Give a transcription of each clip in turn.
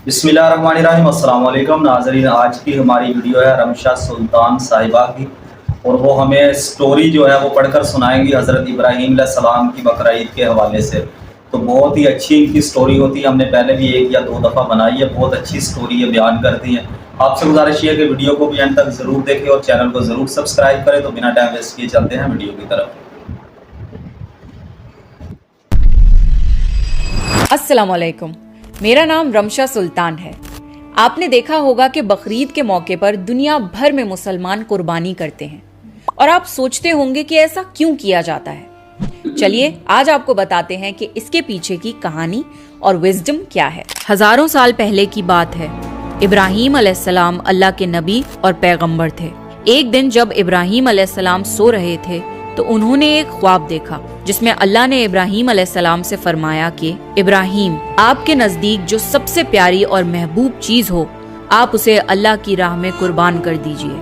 बिस्मिल्लाहिर्रहमानिर्रहीम। अस्सलाम वालेकुम नाज़रीन। आज की हमारी वीडियो है रमशा सुल्तान साहिबा की, और वो हमें स्टोरी जो है वो पढ़कर सुनाएंगी हज़रत इब्राहीम अलैहिस्सलाम की बकरीद के हवाले से। तो बहुत ही अच्छी इनकी स्टोरी होती है, हमने पहले भी 1 या 2 दफ़ा बनाई है। बहुत अच्छी स्टोरी ये बयान करती हैं। आपसे गुजारिश है कि वीडियो को भी एंड तक ज़रूर देखें और चैनल को ज़रूर सब्सक्राइब करें। तो बिना टाइम वेस्ट किए चलते हैं वीडियो की तरफ। अस्सलाम वालेकुम। मेरा नाम रमशा सुल्तान है। आपने देखा होगा कि बकरीद के मौके पर दुनिया भर में मुसलमान कुर्बानी करते हैं, और आप सोचते होंगे कि ऐसा क्यों किया जाता है। चलिए आज आपको बताते हैं कि इसके पीछे की कहानी और विजडम क्या है। हजारों साल पहले की बात है। इब्राहीम अलैहिस्सलाम अल्लाह के नबी और पैगंबर थे। एक दिन जब इब्राहीम अलैहिस्सलाम सो रहे थे तो उन्होंने एक ख्वाब देखा, जिसमें अल्लाह ने इब्राहीम अलैहिस्सलाम से फरमाया कि इब्राहीम, आपके नजदीक जो सबसे प्यारी और महबूब चीज हो, आप उसे अल्लाह की राह में कुर्बान कर दीजिए।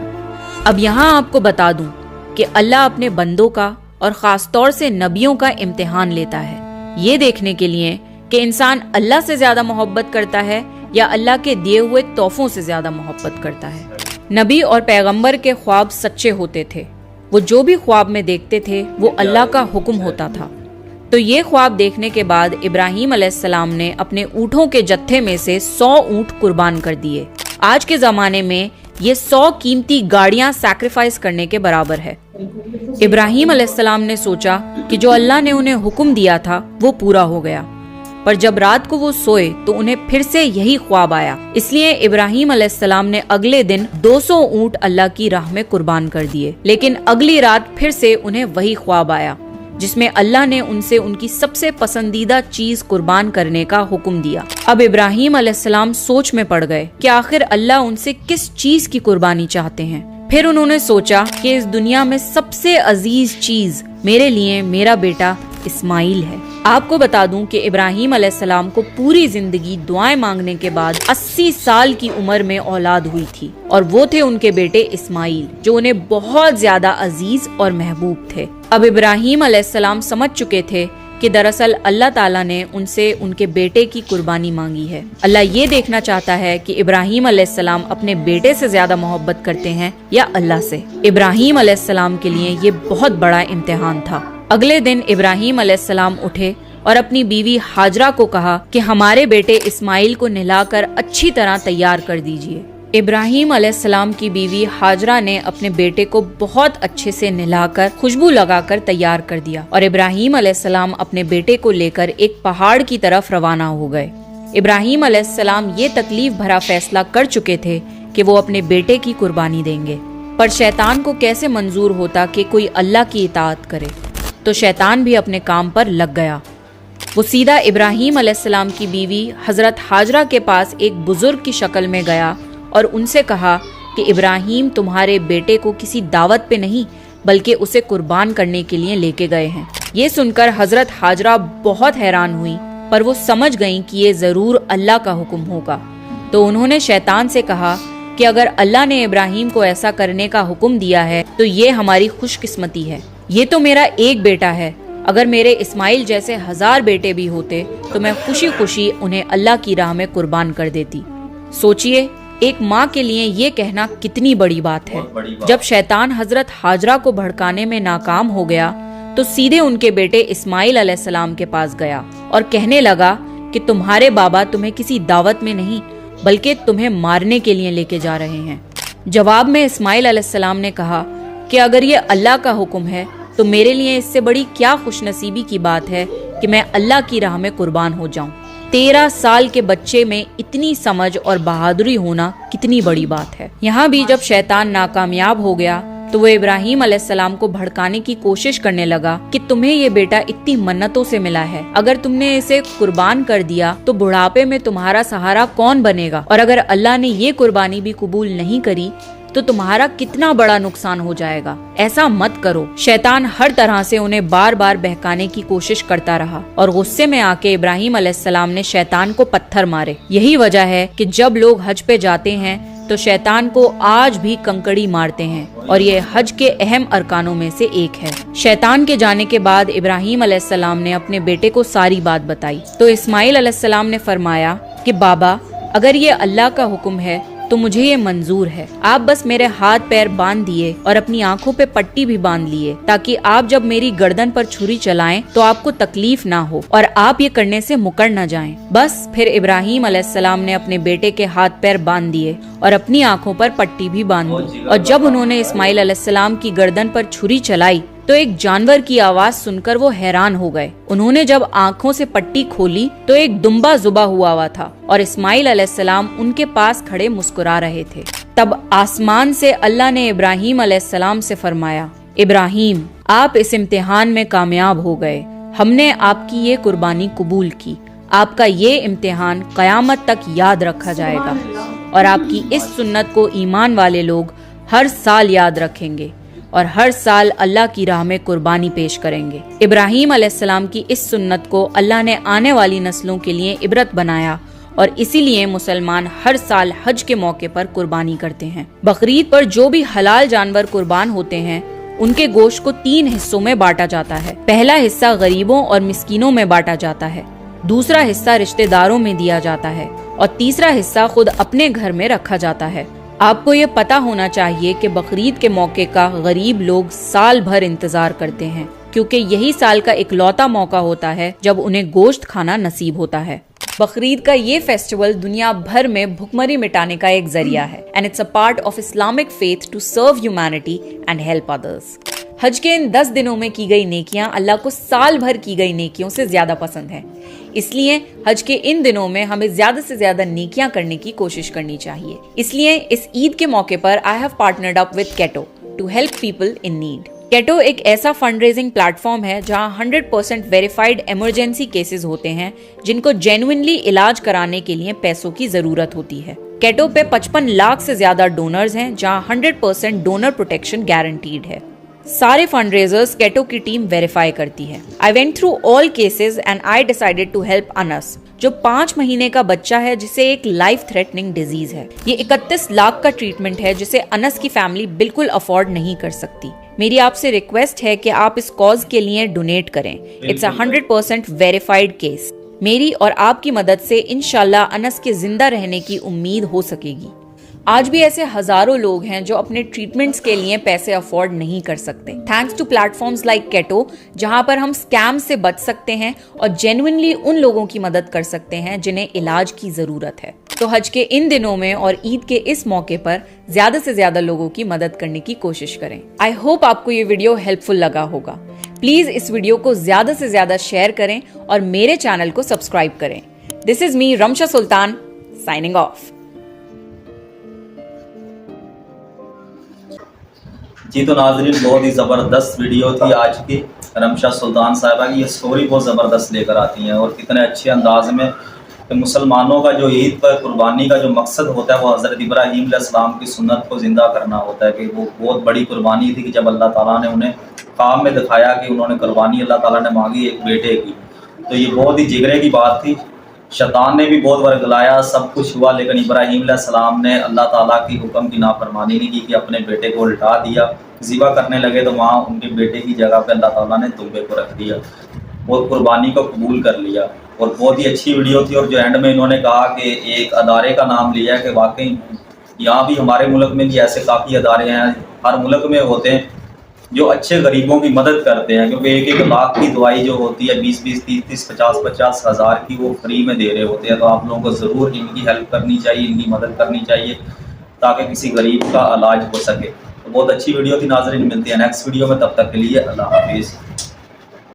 अब यहाँ आपको बता दूं कि अल्लाह अपने बंदों का और खास तौर से नबियों का इम्तिहान लेता है, ये देखने के लिए कि इंसान अल्लाह से ज्यादा मोहब्बत करता है या अल्लाह के दिए हुए तोहफों से ज्यादा मोहब्बत करता है। नबी और पैगंबर के ख्वाब सच्चे होते थे। वो जो भी ख्वाब में देखते थे वो अल्लाह का हुक्म होता था। तो ये ख्वाब देखने के बाद इब्राहीम अलैहिस्सलाम ने अपने ऊँटों के जत्थे में से 100 ऊँट कुर्बान कर दिए। आज के जमाने में ये 100 कीमती गाड़ियां सैक्रिफाइस करने के बराबर है। इब्राहीम अलैहिस्सलाम ने सोचा कि जो अल्लाह ने उन्हें हुक्म दिया था वो पूरा हो गया, पर जब रात को वो सोए तो उन्हें फिर से यही ख्वाब आया। इसलिए इब्राहीम अलैहिस्सलाम ने अगले दिन 200 ऊँट अल्लाह की राह में कुर्बान कर दिए। लेकिन अगली रात फिर से उन्हें वही ख्वाब आया, जिसमें अल्लाह ने उनसे उनकी सबसे पसंदीदा चीज कुर्बान करने का हुक्म दिया। अब इब्राहीम अलैहिस्सलाम सोच में पड़ गए कि आखिर अल्लाह उनसे किस चीज की कुर्बानी चाहते हैं। फिर उन्होंने सोचा कि इस दुनिया में सबसे अजीज चीज मेरे लिए मेरा बेटा इस्माइल है। आपको बता दूं कि इब्राहीम अलैहिस्सलाम को पूरी जिंदगी दुआएं मांगने के बाद 80 साल की उम्र में औलाद हुई थी, और वो थे उनके बेटे इस्माइल, जो उन्हें बहुत ज्यादा अजीज और महबूब थे। अब इब्राहीम अलैहिस्सलाम समझ चुके थे कि दरअसल अल्लाह ताला ने उनसे उनके बेटे की कुर्बानी मांगी है। अल्लाह ये देखना चाहता है कि इब्राहीम अलैहिस्सलाम अपने बेटे से ज्यादा मोहब्बत करते हैं या अल्लाह से। इब्राहीम अलैहिस्सलाम के लिए ये बहुत बड़ा इम्तिहान था। अगले दिन इब्राहीम अलैहिस्सलाम उठे और अपनी बीवी हाजरा को कहा कि हमारे बेटे इस्माइल को नहलाकर अच्छी तरह तैयार कर दीजिए। इब्राहीम अलैहिस्सलाम की बीवी हाजरा ने अपने बेटे को बहुत अच्छे से नहलाकर खुशबू लगाकर तैयार कर दिया, और इब्राहीम अलैहिस्सलाम अपने बेटे को लेकर एक पहाड़ की तरफ रवाना हो गए। इब्राहीम अलैहिस्सलाम ये तकलीफ भरा फैसला कर चुके थे कि वो अपने बेटे की कुर्बानी देंगे, पर शैतान को कैसे मंजूर होता कि कोई अल्लाह की इताअत करे। तो शैतान भी अपने काम पर लग गया। वो सीधा इब्राहीम अलैहिस्सलाम की बीवी हजरत हाजरा के पास एक बुजुर्ग की शक्ल में गया और उनसे कहा कि इब्राहीम तुम्हारे बेटे को किसी दावत पे नहीं बल्कि उसे कुर्बान करने के लिए लेके गए हैं। ये सुनकर हजरत हाजरा बहुत हैरान हुई, पर वो समझ गईं कि ये जरूर अल्लाह का हुक्म होगा। तो उन्होंने शैतान से कहा कि अगर अल्लाह ने इब्राहीम को ऐसा करने का हुक्म दिया है तो ये हमारी खुशकिस्मती है। ये तो मेरा एक बेटा है, अगर मेरे इस्माइल जैसे 1000 बेटे भी होते तो मैं खुशी खुशी उन्हें अल्लाह की राह में कुर्बान कर देती। सोचिए, एक माँ के लिए ये कहना कितनी बड़ी बात है। जब शैतान हजरत हाजरा को भड़काने में नाकाम हो गया तो सीधे उनके बेटे इस्माइल अलैहिस्सलाम के पास गया और कहने लगा कि तुम्हारे बाबा तुम्हें किसी दावत में नहीं बल्कि तुम्हें मारने के लिए लेके जा रहे हैं। जवाब में इस्माइल अलैहिस्सलाम ने कहा कि अगर ये अल्लाह का हुक्म है तो मेरे लिए इससे बड़ी क्या खुशनसीबी की बात है कि मैं अल्लाह की राह में कुर्बान हो जाऊं। 13 साल के बच्चे में इतनी समझ और बहादुरी होना कितनी बड़ी बात है। यहाँ भी जब शैतान नाकामयाब हो गया तो वो इब्राहीम अलैहिस्सलाम को भड़काने की कोशिश करने लगा कि तुम्हें ये बेटा इतनी मन्नतों से मिला है, अगर तुमने इसे कुर्बान कर दिया तो बुढ़ापे में तुम्हारा सहारा कौन बनेगा, और अगर अल्लाह ने ये कुर्बानी भी कबूल नहीं करी तो तुम्हारा कितना बड़ा नुकसान हो जाएगा। ऐसा मत करो। शैतान हर तरह से उन्हें बार बार बहकाने की कोशिश करता रहा, और गुस्से में आके इब्राहीम अलैहिस्सलाम ने शैतान को पत्थर मारे। यही वजह है कि जब लोग हज पे जाते हैं तो शैतान को आज भी कंकड़ी मारते हैं, और ये हज के अहम अरकानों में से एक है। शैतान के जाने के बाद इब्राहीम अलैहिस्सलाम ने अपने बेटे को सारी बात बताई तो इस्माइल अलैहिस्सलाम ने फरमाया कि बाबा, अगर ये अल्लाह का हुक्म है तो मुझे ये मंजूर है। आप बस मेरे हाथ पैर बांध दिए और अपनी आंखों पे पट्टी भी बांध लिए, ताकि आप जब मेरी गर्दन पर छुरी चलाएं तो आपको तकलीफ ना हो और आप ये करने से मुकर न जाएं। बस फिर इब्राहीम अलैहिस्सलाम ने अपने बेटे के हाथ पैर बांध दिए और अपनी आंखों पर पट्टी भी बांध दी, और जब उन्होंने इस्माइल अलैहिस्सलाम की गर्दन पर छुरी चलाई तो एक जानवर की आवाज सुनकर वो हैरान हो गए। उन्होंने जब आंखों से पट्टी खोली तो एक दुम्बा जुबा हुआ था और इस्माइल अलैहिस्सलाम उनके पास खड़े मुस्कुरा रहे थे। तब आसमान से अल्लाह ने इब्राहीम अलैहिस्सलाम से फरमाया, इब्राहीम, आप इस इम्तिहान में कामयाब हो गए। हमने आपकी ये कुर्बानी कबूल की। आपका ये इम्तिहान कयामत तक याद रखा जाएगा और आपकी इस सुन्नत को ईमान वाले लोग हर साल याद रखेंगे और हर साल अल्लाह की राह में कुर्बानी पेश करेंगे। इब्राहीम अलैहिस्सलाम की इस सुन्नत को अल्लाह ने आने वाली नस्लों के लिए इबरत बनाया और इसीलिए मुसलमान हर साल हज के मौके पर कुर्बानी करते हैं। बकरीद पर जो भी हलाल जानवर कुर्बान होते हैं उनके गोश्त को 3 हिस्सों में बांटा जाता है। पहला हिस्सा गरीबों और मिस्कीनों में बांटा जाता है, दूसरा हिस्सा रिश्तेदारों में दिया जाता है और तीसरा हिस्सा खुद अपने घर में रखा जाता है। आपको ये पता होना चाहिए कि बकरीद के मौके का गरीब लोग साल भर इंतजार करते हैं, क्योंकि यही साल का इकलौता मौका होता है जब उन्हें गोश्त खाना नसीब होता है। बकरीद का ये फेस्टिवल दुनिया भर में भुखमरी मिटाने का एक जरिया है and it's a part of Islamic faith to serve humanity and help others. हज के इन 10 दिनों में की गई नेकियां अल्लाह को साल भर की गई नेकियों से ज्यादा पसंद है। इसलिए हज के इन दिनों में हमें ज्यादा से ज्यादा नेकियां करने की कोशिश करनी चाहिए। इसलिए इस ईद के मौके पर I have partnered up with Ketto to help people in need. Ketto एक ऐसा फंड रेजिंग प्लेटफॉर्म है जहां 100% वेरीफाइड इमरजेंसी केसेस होते हैं जिनको जेन्युइनली इलाज कराने के लिए पैसों की जरूरत होती है। केटो पे 55 लाख से ज्यादा डोनर्स हैं जहां 100% डोनर प्रोटेक्शन गारंटीड है। सारे फंड रेजर्स केटो की टीम वेरीफाई करती है। I went through all cases and I decided to help Anas, जो 5 महीने का बच्चा है जिसे एक लाइफ थ्रेटनिंग डिजीज है। ये 31 लाख का ट्रीटमेंट है जिसे अनस की फैमिली बिल्कुल अफोर्ड नहीं कर सकती। मेरी आपसे रिक्वेस्ट है कि आप इस कॉज के लिए डोनेट करें। It's 100% verified case. मेरी और आपकी मदद से इंशाल्लाह अनस के जिंदा रहने की उम्मीद हो सकेगी। आज भी ऐसे हजारों लोग हैं जो अपने ट्रीटमेंट्स के लिए पैसे अफोर्ड नहीं कर सकते। Thanks to platforms like Ketto, जहां पर हम स्कैम से बच सकते हैं और जेन्युइनली उन लोगों की मदद कर सकते हैं जिन्हें इलाज की जरूरत है। तो हज के इन दिनों में और ईद के इस मौके पर ज्यादा से ज्यादा लोगों की मदद करने की कोशिश करें। आई होप आपको ये वीडियो हेल्पफुल लगा होगा। प्लीज इस वीडियो को ज्यादा से ज्यादा शेयर करें और मेरे चैनल को सब्सक्राइब करें। This is me Ramsha Sultan signing off. जी तो नाज़रीन, बहुत ही ज़बरदस्त वीडियो थी आज की। रमशा सुल्तान साहिबा की ये स्टोरी बहुत ज़बरदस्त लेकर आती हैं और कितने अच्छे अंदाज में कि मुसलमानों का जो ईद पर कुर्बानी का जो मकसद होता है वो हज़रत इब्राहीम अलैहिस्सलाम की सुन्नत को ज़िंदा करना होता है। कि वो बहुत बड़ी कुर्बानी थी कि जब अल्लाह ताला ने उन्हें काम में दिखाया कि उन्होंने कुर्बानी अल्लाह ताला ने मांगी एक बेटे की, तो ये बहुत ही जिगरे की बात थी। शैतान ने भी बहुत वर्गलाया, सब कुछ हुआ, लेकिन इब्राहीम अलैहिस्सलाम ने अल्लाह ताला की हुक्म की नाफरमानी नहीं की कि अपने बेटे को उल्टा दिया। ज़िबा करने लगे तो वहाँ उनके बेटे की जगह पे अल्लाह ताला ने दुम्बे को रख दिया, वो कुर्बानी को कबूल कर लिया। और बहुत ही अच्छी वीडियो थी। और जो एंड में इन्होंने कहा कि एक अदारे का नाम लिया कि वाकई यहाँ भी हमारे मुल्क में भी ऐसे काफ़ी अदारे हैं, हर मुल्क में होते हैं जो अच्छे गरीबों की मदद करते हैं, क्योंकि 1-1 लाख की दवाई जो होती है 20-20, 30-30, 50-50 हज़ार की वो फ्री में दे रहे होते हैं। तो आप लोगों को ज़रूर इनकी हेल्प करनी चाहिए, इनकी मदद करनी चाहिए ताकि किसी गरीब का इलाज हो सके। तो बहुत अच्छी वीडियो थी नाज़रीन, मिलती है नेक्स्ट वीडियो में, तब तक के लिए अल्लाह हाफिज़।